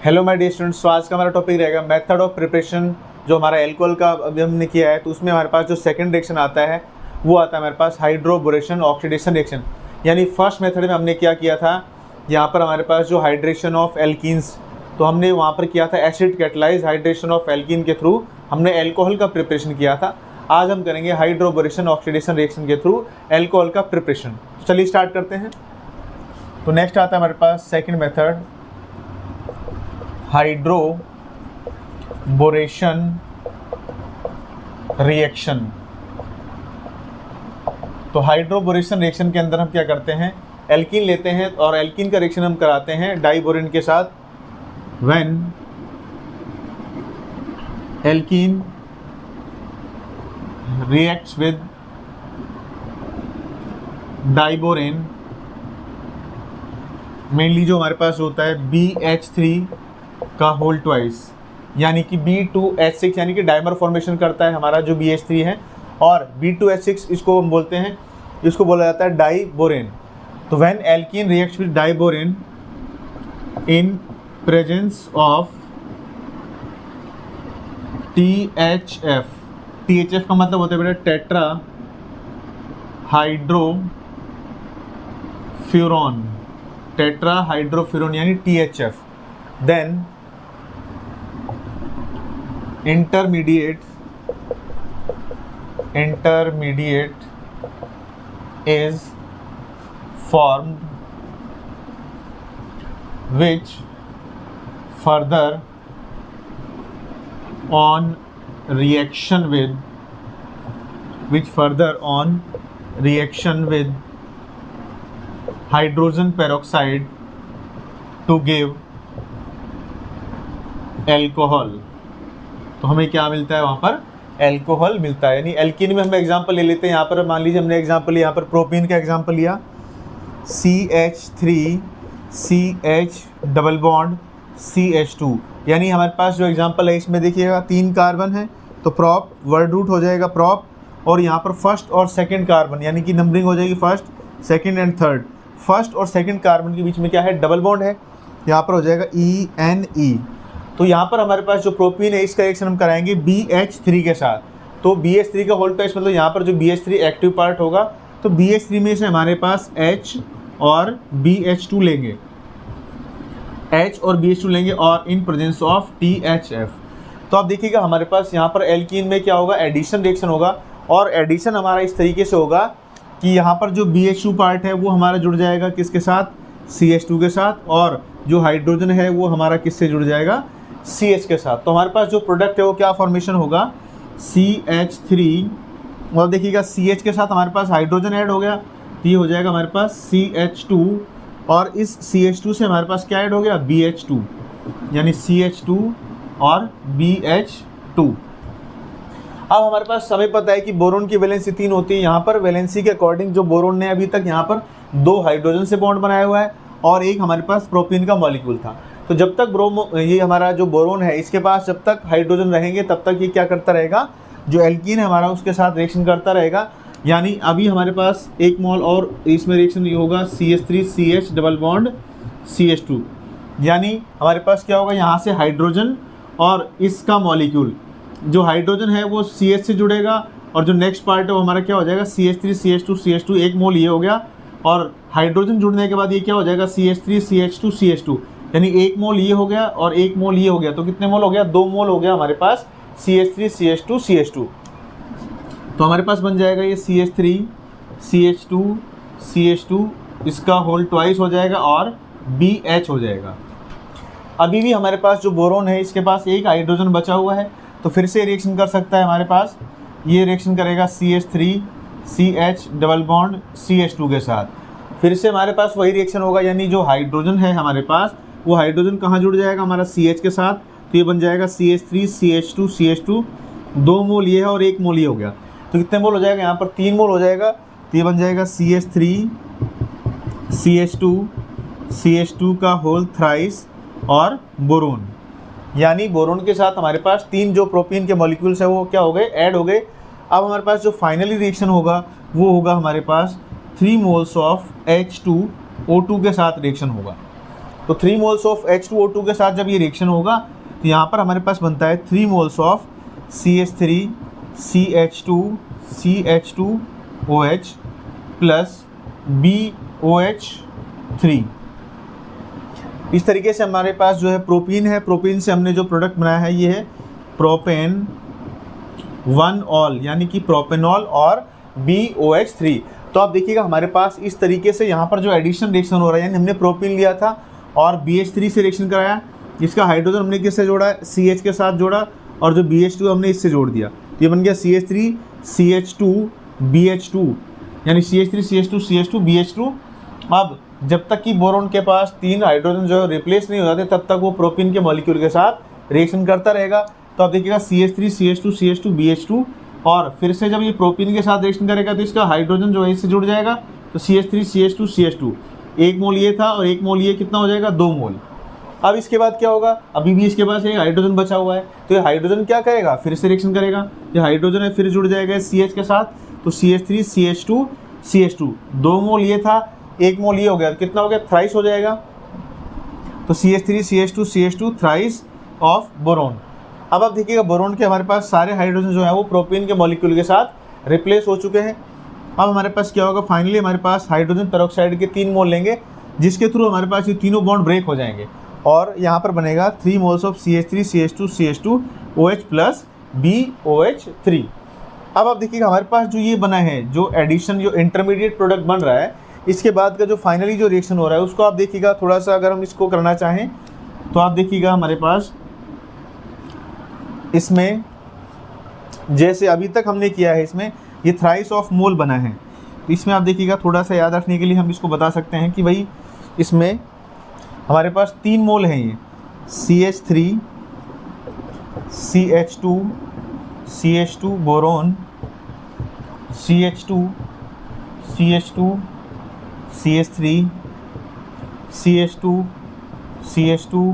Hello my dear students, तो आज का हमारा टॉपिक रहेगा मेथड ऑफ प्रिपरेशन। जो हमारा एल्कोहल का अभी हमने किया है, तो उसमें हमारे पास जो सेकंड रिएक्शन आता है वो आता है हमारे पास हाइड्रोबोरेशन ऑक्सीडेशन रिएक्शन। यानी फर्स्ट मेथड में हमने क्या किया था, यहाँ पर हमारे पास जो हाइड्रेशन ऑफ एल्कीन्स, तो हमने वहाँ पर किया था acid catalyse hydration of alkene के थ्रू हमने एल्कोहल का प्रिपरेशन किया था। आज हम करेंगे हाइड्रोबोरेशन ऑक्सीडेशन रिएक्शन के थ्रू एल्कोहल का प्रिपरेशन। तो चलिए स्टार्ट करते हैं। तो नेक्स्ट आता है हमारे पास सेकंड मेथड हाइड्रोबोरेशन रिएक्शन। तो हाइड्रोबोरेशन रिएक्शन के अंदर हम क्या करते हैं, एल्कीन लेते हैं और एल्कीन का रिएक्शन हम कराते हैं डाइबोरेन के साथ। When alkene reacts with diborane, mainly जो हमारे पास होता है BH3 का होल ट्वाइस, यानी कि B2H6, यानी कि डाइमर फॉर्मेशन करता है हमारा जो BH3 है, और B2H6 इसको हम बोलते हैं, इसको बोला जाता है डाइबोरेन। तो when alkene reacts with diborane in presence of THF, THF का मतलब होता है बेटा टेट्रा हाइड्रोफ्यूरॉन, टेट्रा हाइड्रोफ्यूरॉन यानी THF, then intermediate is formed which further on reaction with hydrogen peroxide to give alcohol। तो हमें क्या मिलता है वहाँ पर, एल्कोहल मिलता है। यानी एल्कीन में हम एग्जांपल ले लेते हैं। यहाँ पर मान लीजिए हमने एग्जांपल लिया, यहाँ पर प्रोपीन का एग्जांपल लिया, CH3CH डबल बॉन्ड CH2, यानी हमारे पास जो एग्जांपल है इसमें देखिएगा 3 कार्बन है, तो प्रॉप वर्ड रूट हो जाएगा प्रॉप, और यहाँ पर फर्स्ट और सेकेंड कार्बन यानी कि नंबरिंग हो जाएगी first second and third. First और सेकेंड कार्बन के बीच में क्या है, डबल बॉन्ड है, यहाँ पर हो जाएगा ENE। तो यहाँ पर हमारे पास जो प्रोपीन है इसका रिएक्शन हम कराएंगे BH3 के साथ। तो BH3 का होल ट्वाइस मतलब यहाँ पर जो BH3 एक्टिव पार्ट होगा, तो BH3 में से हमारे पास H और BH2 लेंगे, H और BH2 लेंगे, और इन प्रेजेंस ऑफ THF। तो आप देखिएगा हमारे पास यहाँ पर एल्कीन में क्या होगा, एडिशन रिएक्शन होगा, और एडिशन हमारा इस तरीके से होगा कि यहाँ पर जो BH2 पार्ट है वो हमारा जुड़ जाएगा किसके साथ, CH2 के साथ, और जो हाइड्रोजन है वो हमारा किससे जुड़ जाएगा, CH के साथ। तो हमारे पास जो प्रोडक्ट है वो क्या फॉर्मेशन होगा, CH3, और देखिएगा CH के साथ हमारे पास हाइड्रोजन ऐड हो गया, तो ये हो जाएगा हमारे पास CH2, और इस CH2 से हमारे पास क्या ऐड हो गया, BH2, यानी CH2 और BH2। अब हमारे पास हमें पता है कि बोरोन की वैलेंसी 3 होती है। यहाँ पर वैलेंसी के अकॉर्डिंग जो बोरोन ने अभी तक यहाँ पर 2 हाइड्रोजन से बॉन्ड बनाया हुआ है, और एक हमारे पास प्रोपीन का मॉलिक्यूल था। तो जब तक ये हमारा जो बोरोन है इसके पास जब तक हाइड्रोजन रहेंगे तब तक ये क्या करता रहेगा, जो एल्कीन है हमारा उसके साथ रिएक्शन करता रहेगा। यानी अभी हमारे पास 1 मोल और इसमें रिएक्शन ये होगा CH3CH डबल बॉन्ड CH2, यानी हमारे पास क्या होगा, यहाँ से हाइड्रोजन और इसका मॉलिक्यूल, जो हाइड्रोजन है वो CH से जुड़ेगा, और जो नेक्स्ट पार्ट है वो हमारा क्या हो जाएगा, CH3CH2 1 मोल ये हो गया, और हाइड्रोजन जुड़ने के बाद ये क्या हो जाएगा, CH3CH2 यानी 1 मोल ये हो गया और 1 मोल ये हो गया, तो कितने मोल हो गया, 2 मोल हो गया हमारे पास CH3CH2 तो हमारे पास बन जाएगा ये CH3CH2 इसका होल ट्वाइस हो जाएगा और BH हो जाएगा। अभी भी हमारे पास जो बोरोन है इसके पास एक हाइड्रोजन बचा हुआ है, तो फिर से रिएक्शन कर सकता है हमारे पास, ये रिएक्शन करेगा CH3CH डबल बॉन्ड CH2 के साथ। फिर से हमारे पास वही रिएक्शन होगा, यानी जो हाइड्रोजन है हमारे पास वो हाइड्रोजन कहाँ जुड़ जाएगा, हमारा CH के साथ, तो ये बन जाएगा CH3CH2 2 मोल ये है और 1 मोल ये हो गया, तो कितने मोल हो जाएगा, यहाँ पर 3 मोल हो जाएगा, तो ये बन जाएगा CH3CH2 का होल थ्राइस और बोरोन। यानी बोरोन के साथ हमारे पास 3 जो प्रोपीन के मॉलिक्यूल्स है वो क्या हो गए, ऐड हो गए। अब हमारे पास जो फाइनली रिएक्शन होगा वो होगा हमारे पास 3 मोल्स ऑफ H2O2 के साथ रिएक्शन होगा। तो 3 मोल्स ऑफ H2O2 के साथ जब ये रिएक्शन होगा तो यहाँ पर हमारे पास बनता है 3 moles of CH3 CH2OH plus BOH3। इस तरीके से हमारे पास जो है प्रोपीन है, प्रोपीन से हमने जो प्रोडक्ट बनाया है ये है प्रोपेन 1 ऑल, यानी कि प्रोपेनॉल और BOH3। तो आप देखिएगा हमारे पास इस तरीके से यहाँ पर जो एडिशन रिएक्शन हो रहा है, यानी हमने प्रोपीन लिया था और BH3 से रिएक्शन कराया, इसका हाइड्रोजन हमने किससे जोड़ा है, CH के साथ जोड़ा, और जो BH2 हमने इससे जोड़ दिया, ये बन गया CH3 CH2 BH2, यानी CH3 CH2 CH2 BH2। अब जब तक कि बोरोन के पास 3 हाइड्रोजन जो रिप्लेस नहीं हो जाते तब तक वो प्रोपीन के मॉलिक्यूल के साथ रिएक्शन करता रहेगा। तो आप देखिएगा CH3 CH2 CH2 BH2, और फिर से जब ये प्रोपीन के साथ रिएक्शन करेगा तो इसका हाइड्रोजन जो है इससे जुड़ जाएगा, तो CH3 CH2 CH2, 1 मोल ये था और 1 मोल ये, कितना हो जाएगा 2 मोल। अब इसके बाद क्या होगा, अभी भी इसके पास एक हाइड्रोजन बचा हुआ है, तो ये हाइड्रोजन क्या करेगा, फिर से रिएक्शन करेगा, ये हाइड्रोजन है फिर जुड़ जाएगा CH के साथ, तो CH3 CH2 CH2, 2 मोल ये था 1 मोल ये हो गया, कितना हो गया, थ्राइस हो जाएगा, तो CH3 CH2 CH2 thrice of boron. अब आप देखिएगा बोरोन के हमारे पास सारे हाइड्रोजन जो है वो प्रोपीन के मॉलिक्यूल के साथ रिप्लेस हो चुके हैं। अब हमारे पास क्या होगा, फाइनली हमारे पास हाइड्रोजन पेरोक्साइड के 3 मोल लेंगे, जिसके थ्रू हमारे पास ये तीनों बॉन्ड ब्रेक हो जाएंगे, और यहाँ पर बनेगा 3 moles of CH3 CH2 CH2 OH plus BOH3। अब आप देखिएगा हमारे पास जो ये बना है, जो एडिशन, जो इंटरमीडिएट प्रोडक्ट बन रहा है, इसके बाद का जो फाइनली जो रिएक्शन हो रहा है उसको आप देखिएगा थोड़ा सा, अगर हम इसको करना चाहें तो आप देखिएगा हमारे पास इसमें जैसे अभी तक हमने किया है, इसमें ये थ्राइस ऑफ मोल बना है, तो इसमें आप देखिएगा थोड़ा सा याद रखने के लिए हम इसको बता सकते हैं कि भाई इसमें हमारे पास 3 मोल हैं, ये CH3 CH2 CH2 boron CH2 CH2 CH3 CH2 CH2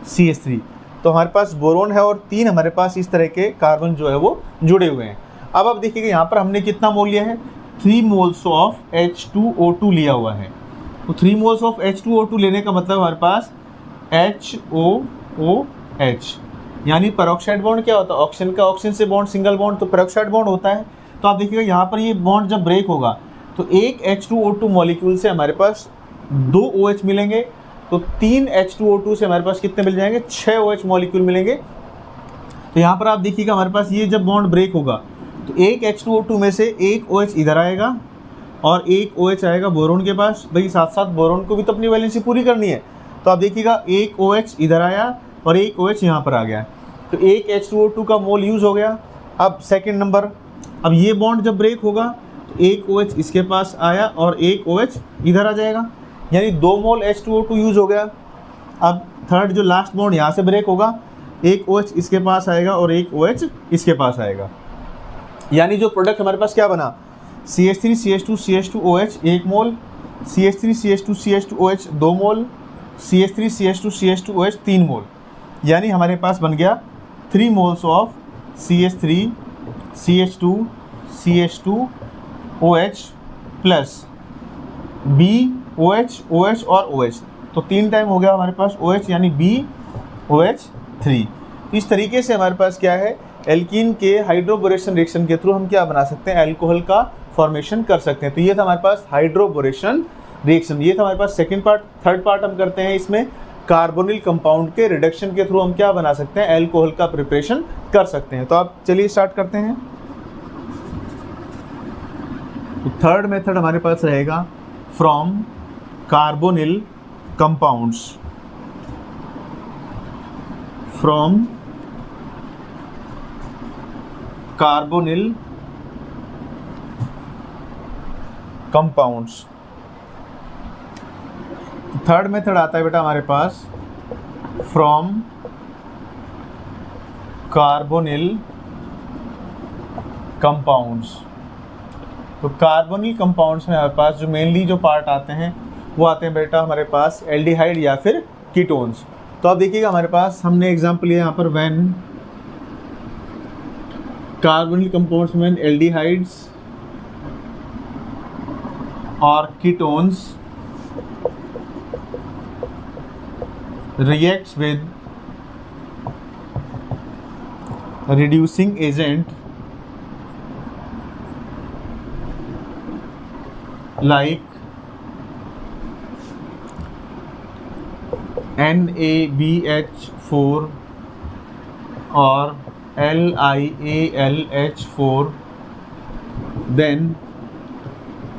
CH3, तो हमारे पास बोरोन है और 3 हमारे पास इस तरह के कार्बन जो है वो जुड़े हुए हैं। अब आप देखिएगा यहाँ पर हमने कितना मोल लिया है, 3 मोल्स ऑफ H2O2 लिया हुआ है, तो 3 मोल्स ऑफ H2O2 लेने का मतलब हमारे पास HOOH, यानी पेरोक्साइड बॉन्ड क्या होता है, ऑक्सीजन का ऑक्सीजन से बॉन्ड सिंगल बॉन्ड, तो पेरोक्साइड बॉन्ड होता है। तो आप देखिएगा यहाँ पर ये बॉन्ड जब ब्रेक होगा तो एक H2O2 मॉलिक्यूल से हमारे पास 2 OH मिलेंगे, तो 3 H2O2 से हमारे पास कितने मिल जाएंगे, 6 OH मॉलिक्यूल मिलेंगे। तो यहाँ पर आप देखिएगा हमारे पास ये जब बॉन्ड ब्रेक होगा तो एक H2O2 में से एक OH इधर आएगा और एक OH आएगा बोरोन के पास, भाई साथ साथ बोरोन को भी तो अपनी वैलेंसी पूरी करनी है। तो आप देखिएगा एक OH इधर आया और एक OH यहाँ पर आ गया, तो एक H2O2 का मोल यूज़ हो गया। अब सेकेंड नंबर, अब ये बॉन्ड जब ब्रेक होगा तो एक OH इसके पास आया और एक OH इधर आ जाएगा, यानी 2 मोल H2O2 यूज़ हो गया। अब थर्ड जो लास्ट बॉन्ड यहाँ से ब्रेक होगा, एक OH इसके पास आएगा और एक OH इसके पास आएगा, यानी जो प्रोडक्ट हमारे पास क्या बना, CH3 CH2 CH2 OH 1 मोल, CH3 CH2 CH2 OH 2 मोल, CH3 CH2 CH2 OH 3 मोल, यानी हमारे पास बन गया 3 moles of CH3 CH2 CH2 OH plus BOH OH और OH, तो 3 टाइम हो गया हमारे पास OH, यानी BOH3। इस तरीके से हमारे पास क्या है, एल्कीन के हाइड्रोबोरेशन रिएक्शन के थ्रू हम क्या बना सकते हैं, अल्कोहल का फॉर्मेशन कर सकते हैं। तो ये था हमारे पास हाइड्रोबोरेशन रिएक्शन, ये था हमारे पास सेकंड पार्ट। थर्ड पार्ट हम करते हैं, इसमें कार्बोनिल कंपाउंड के रिडक्शन के थ्रू हम क्या बना सकते हैं, अल्कोहल का प्रिपरेशन कर सकते हैं। तो आप चलिए स्टार्ट करते हैं। तो थर्ड मेथड हमारे पास रहेगा from carbonyl compounds, from carbonyl compounds. Third method आता है बेटा हमारे पास फ्रॉम कार्बोनिल कंपाउंड्स। तो कार्बोनिल कंपाउंड्स में हमारे पास जो मेनली जो पार्ट आते हैं वो आते हैं बेटा हमारे पास एल्डिहाइड या फिर कीटोन्स। तो आप देखिएगा हमारे पास हमने एग्जांपल लिया यहाँ पर, व्हेन कार्बोनिल कंपाउंड्स में एल्डिहाइड्स और ketones reacts with reducing agent like NaBH4 or LiAlH4, then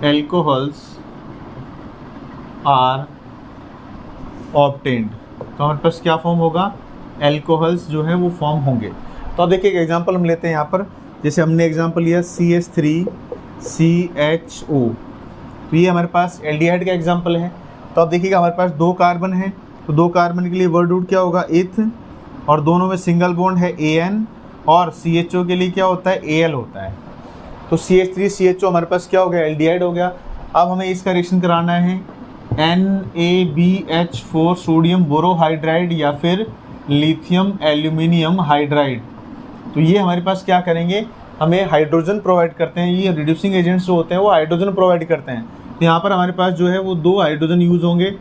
alcohols are obtained। तो हमारे पास क्या फॉर्म होगा, एल्कोहल्स जो है वो फॉर्म होंगे। तो अब देखिए एक एग्जांपल हम लेते हैं यहाँ पर, जैसे हमने एग्जांपल लिया CH3CHO, तो ये हमारे पास एल्डिहाइड का एग्जांपल है। तो अब देखिएगा हमारे पास 2 कार्बन है, तो 2 कार्बन के लिए वर्ड रूट क्या होगा, इथ, और दोनों में सिंगल बॉन्ड है AN, और CHO के लिए क्या होता है, AL होता है। तो CH3CHO हमारे पास क्या हो गया, एल्डिहाइड हो गया। अब हमें इसका रिएक्शन कराना है NaBH4 सोडियम बोरोहाइड्राइड या फिर लिथियम एल्यूमिनियम हाइड्राइड। तो ये हमारे पास क्या करेंगे, हमें हाइड्रोजन प्रोवाइड करते हैं। ये रिड्यूसिंग एजेंट्स जो होते हैं वो हाइड्रोजन प्रोवाइड करते हैं। तो यहाँ पर हमारे पास जो है वो 2 हाइड्रोजन यूज़ होंगे,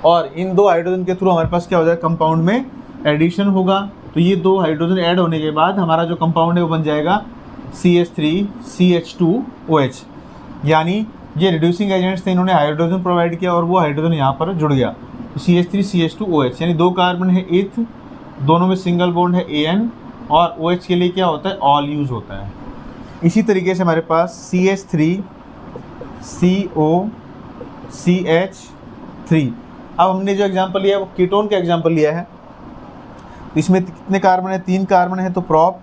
और इन 2 हाइड्रोजन के थ्रू हमारे पास क्या हो जाएगा, कंपाउंड में एडिशन होगा। तो ये 2 हाइड्रोजन ऐड होने के बाद हमारा जो कंपाउंड है वो बन जाएगा CH3CH2OH। यानी ये रिड्यूसिंग एजेंट्स थे, इन्होंने हाइड्रोजन प्रोवाइड किया और वो हाइड्रोजन यहाँ पर जुड़ गया, तो CH3CH2OH। यानी 2 कार्बन है इथ, दोनों में सिंगल बॉन्ड है AN, और OH के लिए क्या होता है, ऑल यूज़ होता है। इसी तरीके से हमारे पास CH3COCH3। अब हमने जो एग्जांपल लिया है वो कीटोन का एग्जांपल लिया है। इसमें कितने कार्बन है, 3 कार्बन है, तो प्रॉप,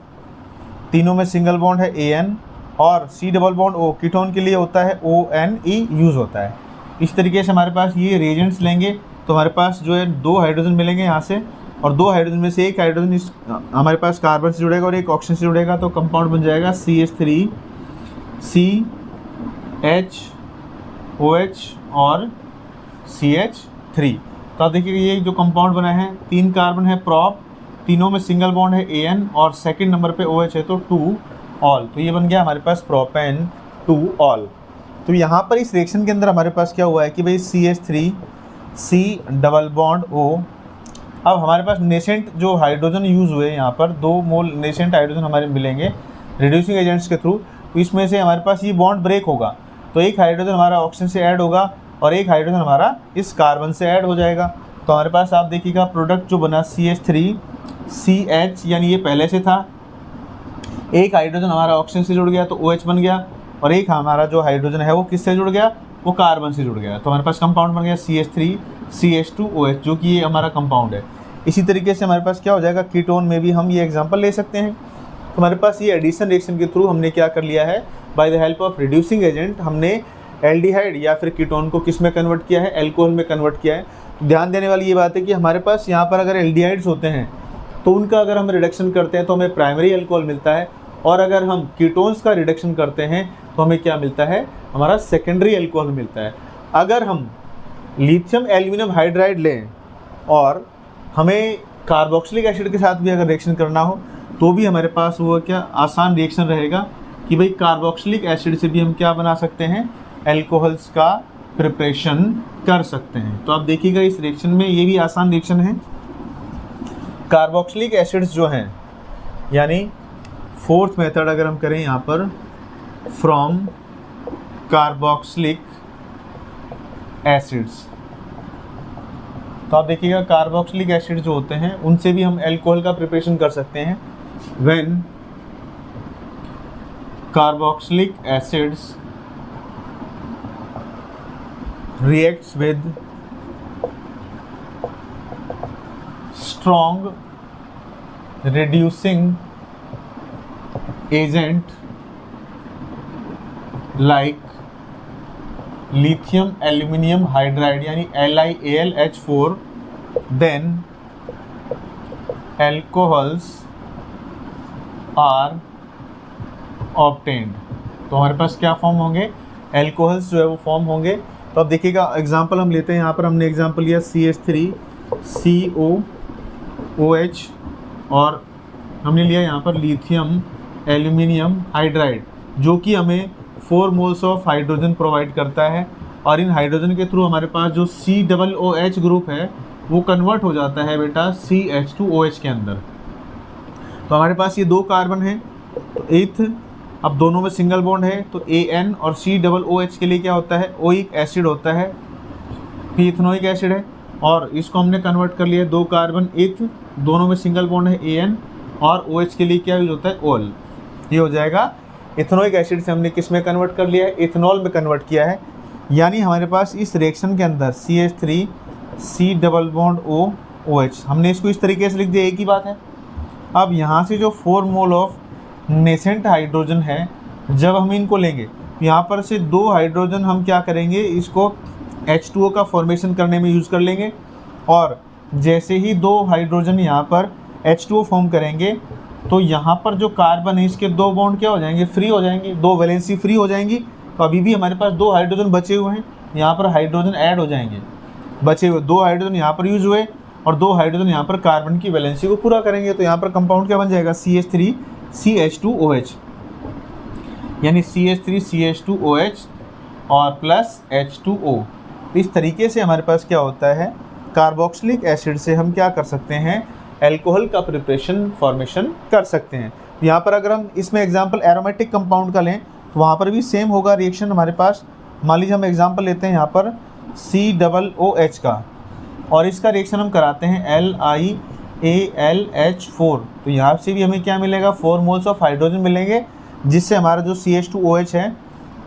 तीनों में सिंगल बॉन्ड है AN, और C double bond O, ketone के लिए होता है ONE यूज़ होता है। इस तरीके से हमारे पास ये रिएजेंट्स लेंगे तो हमारे पास जो है 2 हाइड्रोजन मिलेंगे यहाँ से, और 2 हाइड्रोजन में से एक हाइड्रोजन इस हमारे पास कार्बन से जुड़ेगा और एक ऑक्सीजन से जुड़ेगा, तो कंपाउंड बन जाएगा CH3CHOH और CH3। तो आप देखिए ये जो कंपाउंड बना है, 3 कार्बन है प्रॉप, तीनों में सिंगल बॉन्ड है AN, और सेकंड नंबर पे OH है, तो 2 ऑल। तो ये बन गया हमारे पास प्रोपेन 2 ऑल। तो यहाँ पर इस रिएक्शन के अंदर हमारे पास क्या हुआ है कि भाई CH3C डबल बॉन्ड O। अब हमारे पास नेसेंट जो हाइड्रोजन यूज़ हुए, यहाँ पर 2 मोल नेसेंट हाइड्रोजन हमारे मिलेंगे रिड्यूसिंग एजेंट्स के थ्रू। तो इसमें से हमारे पास ये बॉन्ड ब्रेक होगा, तो एक हाइड्रोजन हमारा ऑक्सीजन से ऐड होगा और एक हाइड्रोजन हमारा इस कार्बन से ऐड हो जाएगा। तो हमारे पास आप देखिएगा प्रोडक्ट जो बना CH3CH, यानी ये पहले से था, एक हाइड्रोजन हमारा ऑक्सीजन से जुड़ गया तो OH बन गया, और एक हमारा जो हाइड्रोजन है वो किससे जुड़ गया, वो कार्बन से जुड़ गया। तो हमारे पास कंपाउंड बन गया CH3CH2OH, जो कि ये हमारा कंपाउंड है। इसी तरीके से हमारे पास क्या हो जाएगा, कीटोन में भी हम ये एग्जांपल ले सकते हैं। तो हमारे पास ये एडिशन रिएक्शन के थ्रू हमने क्या कर लिया है, by the help of reducing agent हमने एल्डिहाइड या फिर कीटोन को किस में कन्वर्ट किया है, एल्कोहल में कन्वर्ट किया है। तो ध्यान देने वाली ये बात है कि हमारे पास यहाँ पर अगर एल्डिहाइड्स होते हैं तो उनका अगर हम रिडक्शन करते हैं तो हमें प्राइमरी अल्कोहल मिलता है, और अगर हम कीटोन्स का रिडक्शन करते हैं तो हमें क्या मिलता है, हमारा सेकेंडरी अल्कोहल मिलता है। अगर हम लिथियम एल्यूमिनियम हाइड्राइड लें और हमें कार्बोक्सिलिक एसिड के साथ भी अगर रिएक्शन करना हो तो भी हमारे पास वो क्या आसान रिएक्शन रहेगा कि भाई कार्बोक्सिलिक एसिड से भी हम क्या बना सकते हैं, एल्कोहल्स का प्रिपरेशन कर सकते हैं। तो आप देखिएगा इस रिएक्शन में ये भी आसान रिएक्शन है। कार्बोक्सिलिक एसिड्स जो हैं, यानी 4th मेथड अगर हम करें यहाँ पर, फ्रॉम कार्बोक्सिलिक एसिड्स, तो आप देखिएगा कार्बोक्सिलिक एसिड जो होते हैं उनसे भी हम एल्कोहल का प्रिपरेशन कर सकते हैं। When carboxylic acids reacts with strong reducing agent like lithium aluminum hydride यानी LiAlH4, then alcohols are obtained। तो हमारे पास क्या फॉर्म होंगे, एल्कोहल्स जो है वो फॉर्म होंगे। तो अब देखिएगा एग्जांपल हम लेते हैं, यहाँ पर हमने एग्जांपल लिया CH3COOH, और हमने लिया यहाँ पर लिथियम एल्यूमिनियम हाइड्राइड, जो कि हमें 4 मोल्स ऑफ हाइड्रोजन प्रोवाइड करता है। और इन हाइड्रोजन के थ्रू हमारे पास जो COOH ग्रुप है वो कन्वर्ट हो जाता है बेटा CH2OH के अंदर। तो हमारे पास ये 2 कार्बन हैं, तो एथ, अब दोनों में सिंगल बॉन्ड है, तो AN और COOH के लिए क्या होता है, ओइक एसिड होता है, इथेनोइक एसिड है। और इसको हमने कन्वर्ट कर लिया 2 कार्बन एथ, दोनों में सिंगल बॉन्ड है AN, और OH के लिए क्या यूज होता है, OL। ये हो जाएगा इथेनोइक एसिड से हमने किस में कन्वर्ट कर लिया है, इथेनॉल में कन्वर्ट किया है। यानी हमारे पास इस रिएक्शन के अंदर CH3 C double bond OH, हमने इसको इस तरीके से लिख दिया, एक ही बात है। अब यहाँ से जो 4 मोल ऑफ नेसेंट हाइड्रोजन है, जब हम इनको लेंगे यहाँ पर से 2 हाइड्रोजन हम क्या करेंगे, इसको H2O का फॉर्मेशन करने में यूज़ कर लेंगे। और जैसे ही 2 हाइड्रोजन यहाँ पर H2O फॉर्म करेंगे, तो यहाँ पर जो कार्बन है इसके 2 बॉन्ड क्या हो जाएंगे, फ्री हो जाएंगे, 2 वैलेंसी फ्री हो जाएंगी। तो अभी भी हमारे पास 2 हाइड्रोजन बचे हुए हैं, यहाँ पर हाइड्रोजन ऐड हो जाएंगे, बचे हुए 2 हाइड्रोजन यहाँ पर यूज हुए और 2 हाइड्रोजन यहाँ पर कार्बन की वैलेंसी को पूरा करेंगे। तो यहाँ पर कंपाउंड क्या बन जाएगा, CH3 CH2OH, यानी CH3 CH2OH और प्लस H2O। इस तरीके से हमारे पास क्या होता है, कार्बोक्सिलिक एसिड से हम क्या कर सकते हैं, एल्कोहल का प्रिपरेशन फॉर्मेशन कर सकते हैं। यहाँ पर अगर हम इसमें एग्जांपल एरोमेटिक कंपाउंड का लें, तो वहाँ पर भी सेम होगा रिएक्शन हमारे पास। मान लीजिए हम एग्जांपल लेते हैं यहाँ पर COOH का, और इसका रिएक्शन हम कराते हैं LiAlH4। तो यहाँ से भी हमें क्या मिलेगा, 4 मोल्स ऑफ हाइड्रोजन मिलेंगे, जिससे हमारा जो CH2OH है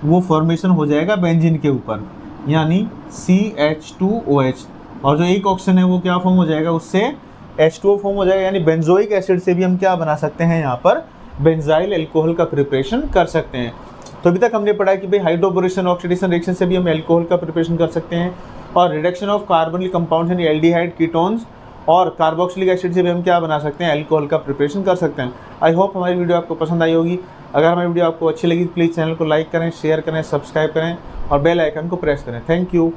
वो फॉर्मेशन हो जाएगा बेंजीन के ऊपर, यानी CH2OH। और जो एक ऑक्सीजन है वो क्या फॉर्म हो जाएगा, उससे H2O फॉर्म हो जाएगा। यानी बेंजोइक एसिड से भी हम क्या बना सकते हैं, यहाँ पर बेंजाइल एल्कोहल का प्रिपरेशन कर सकते हैं। तो अभी तक हमने पढ़ा कि भाई हाइड्रोबोरेशन ऑक्सीडेशन रिएक्शन से भी हम एल्कोहल का प्रिपरेशन कर सकते हैं, और रिडक्शन ऑफ कार्बोनिल कंपाउंड्स यानी एल्डिहाइड कीटोन्स और कार्बोक्सिलिक एसिड से भी हम क्या बना सकते हैं, एल्कोहल का प्रिपरेशन कर सकते हैं। आई होप हमारी वीडियो आपको पसंद आई होगी। अगर हमारी वीडियो आपको अच्छी लगी, प्लीज़ चैनल को लाइक करें, शेयर करें, सब्सक्राइब करें और बेल आइकन को प्रेस करें। Thank you.